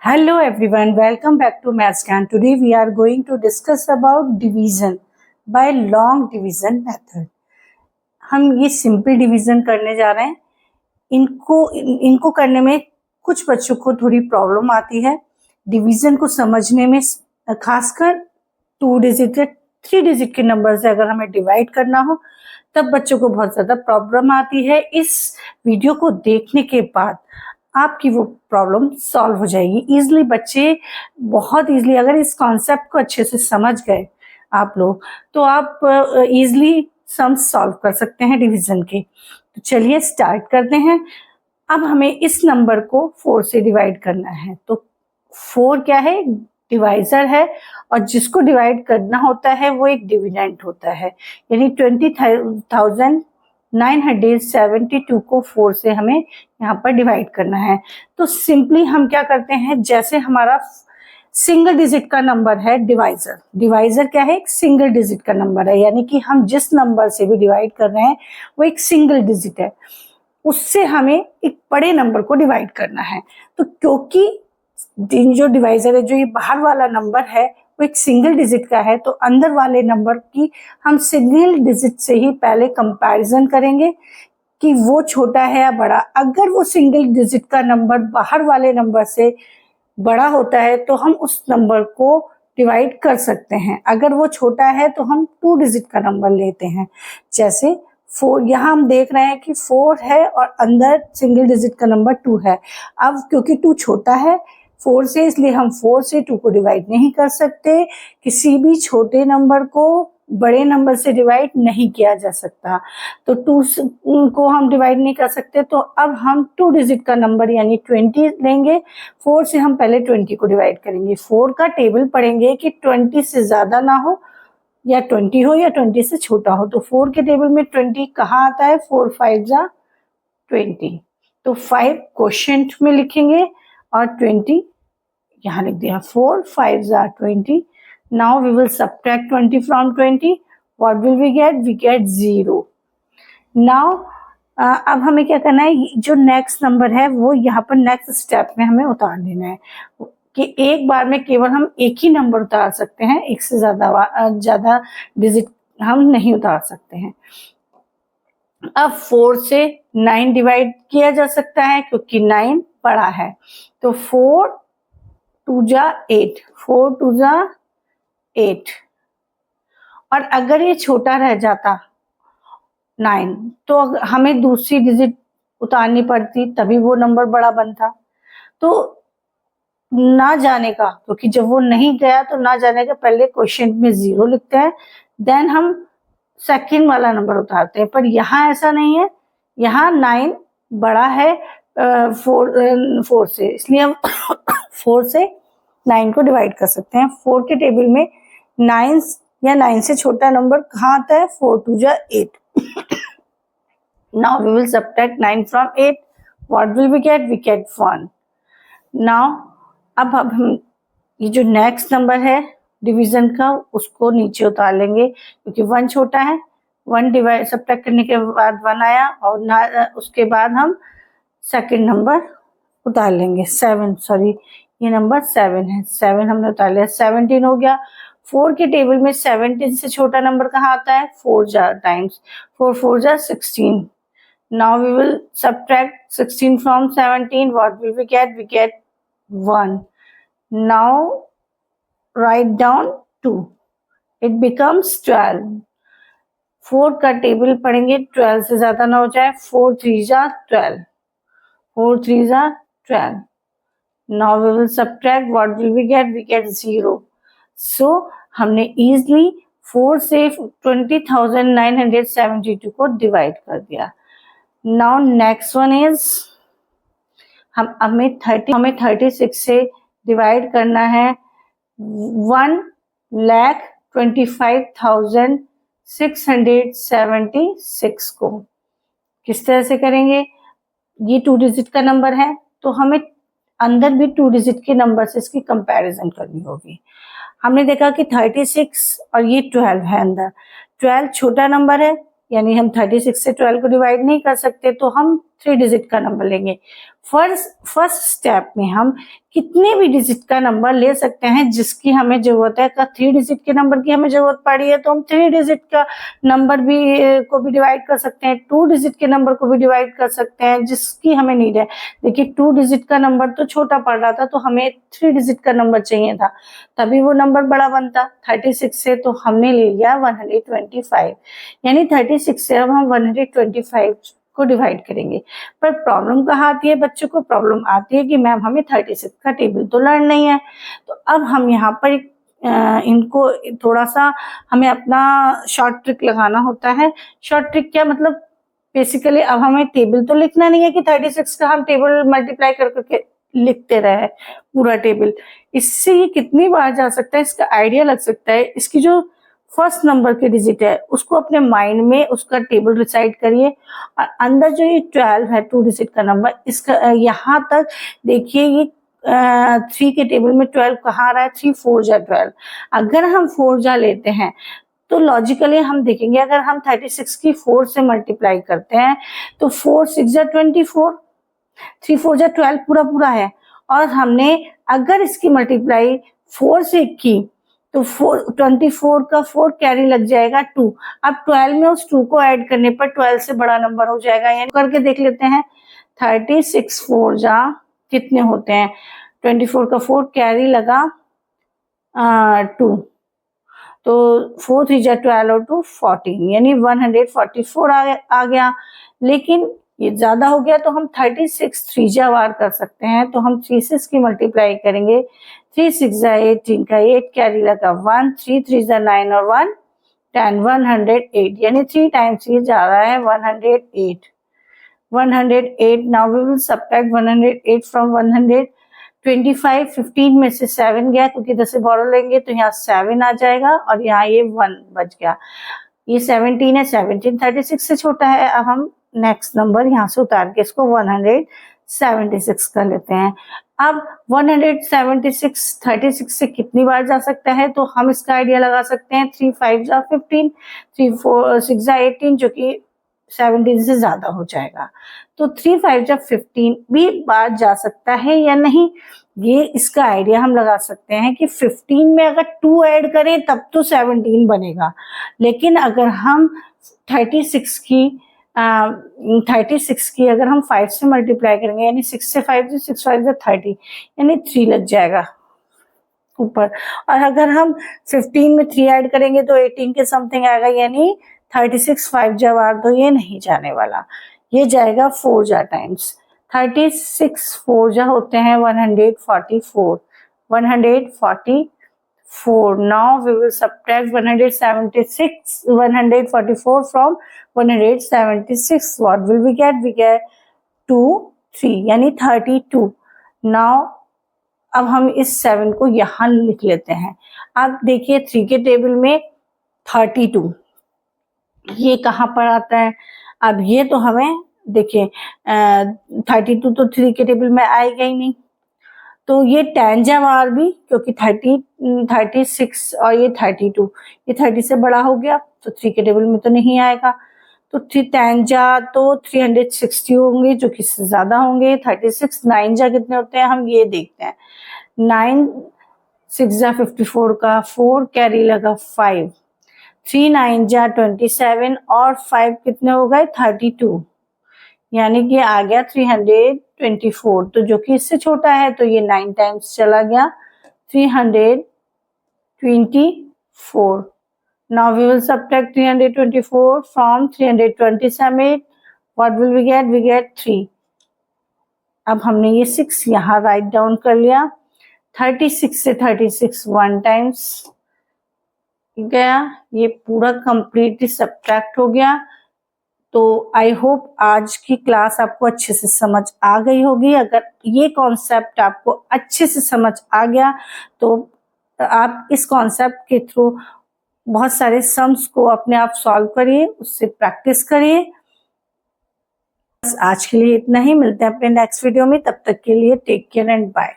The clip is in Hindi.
Hello everyone, welcome back to MathScan. Today we are going to discuss about division by long division method. हम ये सिंपल डिवीजन करने जा रहे हैं. इनको करने में कुछ बच्चों को थोड़ी प्रॉब्लम आती है. डिवीजन को समझने में खासकर 2 डिजिट या 3 डिजिट के नंबर से अगर हमें डिवाइड करना हो तब बच्चों को बहुत ज्यादा प्रॉब्लम आती है. इस वीडियो को देखने के बाद आपकी वो प्रॉब्लम सॉल्व हो जाएगी इजीली. बच्चे बहुत इजीली अगर इस कॉन्सेप्ट को अच्छे से समझ गए आप लोग तो आप इजीली सम सॉल्व कर सकते हैं डिवीजन के. तो चलिए स्टार्ट करते हैं. अब हमें इस नंबर को 4 से डिवाइड करना है. तो 4 क्या है? डिवाइजर है और जिसको डिवाइड करना होता है वो एक डिविडेंड होता है. यानी 20,972 को 4 से हमें यहाँ पर डिवाइड करना है. तो सिंपली हम क्या करते हैं, जैसे हमारा सिंगल डिजिट का नंबर है डिवाइजर. डिवाइजर क्या है? एक सिंगल डिजिट का नंबर है. यानी कि हम जिस नंबर से भी डिवाइड कर रहे हैं वो एक सिंगल डिजिट है. उससे हमें एक बड़े नंबर को डिवाइड करना है. तो क्योंकि जो डिवाइजर है, जो ये बाहर वाला नंबर है वो एक सिंगल डिजिट का है, तो अंदर वाले नंबर की हम सिंगल डिजिट से ही पहले कंपैरिजन करेंगे कि वो छोटा है या बड़ा. अगर वो सिंगल डिजिट का नंबर बाहर वाले नंबर से बड़ा होता है तो हम उस नंबर को डिवाइड कर सकते हैं. अगर वो छोटा है तो हम 2 डिजिट का नंबर लेते हैं. जैसे 4, यहाँ हम देख रहे हैं कि 4 है और अंदर सिंगल डिजिट का नंबर 2 है. अब क्योंकि 2 छोटा है 4 से, इसलिए हम 4 से 2 को डिवाइड नहीं कर सकते. किसी भी छोटे नंबर को बड़े नंबर से डिवाइड नहीं किया जा सकता. तो 2 को हम डिवाइड नहीं कर सकते. तो अब हम 2 डिजिट का नंबर यानी 20 लेंगे. 4 से हम पहले 20 को डिवाइड करेंगे. 4 का टेबल पढ़ेंगे कि 20 से ज्यादा ना हो या 20 हो या 20 से छोटा हो. तो 4 के टेबल में 20 कहाँ आता है? 4 5 जा 20. तो 5 क्वोशिएंट में लिखेंगे और 20 यहाँ लिख दिया. 4 5 जा 20. Now we will subtract 20 from 20. What will we get? We get 0. Now अब हमें क्या करना है, जो नेक्स्ट नंबर है वो यहाँ पर नेक्स्ट स्टेप में हमें उतार देना है कि एक बार में केवल हम एक ही नंबर उतार सकते हैं. एक से ज्यादा डिजिट हम नहीं उतार सकते हैं. अब 4 से 9 डिवाइड किया जा सकता है क्योंकि 9 बड़ा है. तो 4 2 जा 8. 4 2 जा 8. और अगर ये छोटा रह जाता 9 तो हमें दूसरी डिजिट उतारनी पड़ती, तभी वो नंबर बड़ा बनता. तो ना जाने का, क्योंकि जब वो नहीं गया तो ना जाने का पहले क्वेश्चन में 0 लिखते हैं, देन हम सेकंड वाला नंबर उतारते हैं. पर यहाँ ऐसा नहीं है. यहाँ 9 बड़ा है 4 से, इसलिए हम 4 से 9 को डिवाइड कर सकते हैं. 4 के टेबल में 9 या 9 से छोटा नंबर कहाँ आता है? 4 2 जा 8. Now we will subtract 9 from 8. What will we get? We get 1. Now अब हम ये जो नेक्स्ट नंबर है डिवीजन का उसको नीचे उतार लेंगे क्योंकि 1 छोटा है. 1 डिवाइड सब्ट्रैक्ट करने के बाद 1 आया और ना उसके बाद हम सेकंड नंबर उतार लेंगे. 7, सॉरी ये नंबर 7 है. 7 हमने उतार लिया. 17 हो गया. 4 के टेबल में 17 से छोटा नंबर कहाँ आता है? 4 जा टाइम्स 4 4 जा 16. Now we will subtract 16 from 17. What will we get? We get 1. Now write down 2. It becomes 12. 4 का टेबल पढ़ेंगे 12 से ज्यादा ना हो जाए. 4 3 जा 12. 4 3 जा 12. Now we will subtract. What will we get? We get 0. So हमने easily 4 से 20,972 को डिवाइड कर दिया. Now next one is हमें 36 से डिवाइड करना है 1,25,676 को. किस तरह से करेंगे? ये 2 डिजिट का नंबर है तो हमें अंदर भी 2 डिजिट के नंबर से इसकी कंपैरिजन करनी होगी. हमने देखा कि 36 और ये 12 है. अंदर 12 छोटा नंबर है यानी हम 36 से 12 को डिवाइड नहीं कर सकते, तो हम 3 डिजिट का नंबर लेंगे। फर्स्ट स्टेप में हम कितने भी डिजिट का नंबर ले सकते हैं जिसकी हमें जरूरत है। 3 डिजिट के नंबर की हमें जरूरत पड़ी है तो हम 3 डिजिट का नंबर भी को भी डिवाइड कर सकते हैं, 2 डिजिट के नंबर को भी डिवाइड कर सकते हैं जिसकी हमें नीड है। देखिए 2 डिजिट का नंबर तो छोटा पड़ रहा था तो हमें 3 डिजिट का नंबर चाहिए था, तभी वो नंबर बड़ा बनता 36 से, तो हमने ले लिया 125। यानी 36 से अब हम 125 को डिवाइड करेंगे। पर प्रॉब्लम कहाँ आती है बच्चों को? प्रॉब्लम आती है कि मैम हमें 36 का टेबल तो लर्न नहीं है। तो अब हम यहाँ पर इनको थोड़ा सा हमें अपना शॉर्ट ट्रिक लगाना होता है। शॉर्ट ट्रिक क्या मतलब? बेसिकली अब हमें टेबल तो लिखना नहीं है कि 36 का हम टेबल मल्टीप्लाई कर करके लिखते रहे पूरा टेबल। इससे ये कितनी बार जा सकता है इसका आइडिया लग सकता है। इसकी जो फर्स्ट नंबर के डिजिट है उसको अपने माइंड में उसका टेबल रिसाइड करिए और अंदर जो ये 12 है 2 डिजिट का नंबर, इसका यहाँ तक देखिए ये 3 के टेबल में 12 कहाँ आ रहा है? 3 4 जा 12। अगर हम 4 जा लेते हैं तो लॉजिकली हम देखेंगे अगर हम 36 की 4 से मल्टीप्लाई करते हैं तो 4 6 जा 24, 3 4 जा 12 पूरा पूरा है। और हमने अगर इसकी मल्टीप्लाई 4 से की तो 24 का 4 कैरी लग जाएगा 2। अब 12 में उस 2 को ऐड करने पर 12 से बड़ा नंबर हो जाएगा। यानी करके देख लेते हैं 36 4 जा कितने होते हैं? 24 का 4 कैरी लगा 2, तो 4 3 जा 12 और 2 14, यानी 144 आ गया। लेकिन ये ज्यादा हो गया तो हम 36 3 जा वार कर सकते हैं, तो हम 3 से इसकी मल्टीप्लाई करेंगे। 3 6 जा 18 का 8 कैरी लगा 1, 3 3 जा 9 और 1 10, 108, यानी 3 टाइम्स ये जा रहा है 108। 108 now we will subtract 108 from 125। 15 में से 7 गया क्योंकि 10 से बोरो लेंगे तो यहाँ 7 आ जाएगा और यहाँ ये 1 बच गया। ये 17 है, 17 36 से छोटा है। अब हम नेक्स्ट नंबर यहाँ से उतार के इसको 176 कर लेते हैं। अब 176 36 से कितनी बार जा सकता है? तो हम इसका आइडिया लगा सकते हैं 3 5 जा 15, 3 4 6 जा 18 जो कि 17 से ज्यादा हो जाएगा। तो 3 5 जा 15 भी बार जा सकता है या नहीं, ये इसका आइडिया हम लगा सकते हैं कि 15 में अगर 2 ऐड करें तब तो 17 बनेगा। लेकिन अगर हम 36 की अगर हम 5 से मल्टीप्लाई करेंगे यानी 6 से 5 6 5 जा 30, यानी 3 लग जाएगा ऊपर। और अगर हम 15 में 3 ऐड करेंगे तो 18 के समथिंग आएगा, यानी 36 5 जा वार तो ये नहीं जाने वाला, ये जाएगा 4 जा टाइम्स। 36 4 जा होते हैं 144। 144 now we will subtract 144 from 176। what will we get? we get 2 3 यानी 32। now अब हम इस 7 को यहाँ लिख लेते हैं। अब देखिए 3 के टेबल में 32 ये कहाँ पर आता है? अब ये तो हमें देखिए 32 तो 3 के टेबल में आएगा ही नहीं, तो ये 10 जा वार भी क्योंकि 36 और ये 32 ये 30 से बड़ा हो गया तो 3 के टेबल में तो नहीं आएगा। तो 10 जा तो 360 होंगे जो कि ज्यादा होंगे। 36 9 जा कितने होते हैं हम ये देखते हैं। 9 6 जा 54 का 4 कैरी लगा 5, 3 9 जा 27 और 5 कितने हो गए 32, यानी कि आ गया 324। तो जो कि इससे छोटा है तो ये 9 टाइम्स चला गया 324। Now we will subtract 324 from 327। What will we get? We get 3। अब हमने ये 6 यहाँ राइट डाउन कर लिया। 36 से 36 1 टाइम्स गया, ये पूरा कंप्लीटली सब्ट्रैक्ट हो गया। तो आई होप आज की क्लास आपको अच्छे से समझ आ गई होगी। अगर ये कॉन्सेप्ट आपको अच्छे से समझ आ गया तो आप इस कॉन्सेप्ट के थ्रू बहुत सारे सम्स को अपने आप सॉल्व करिए, उससे प्रैक्टिस करिए। बस आज के लिए इतना ही, मिलते हैं अपने नेक्स्ट वीडियो में। तब तक के लिए टेक केयर एंड बाय।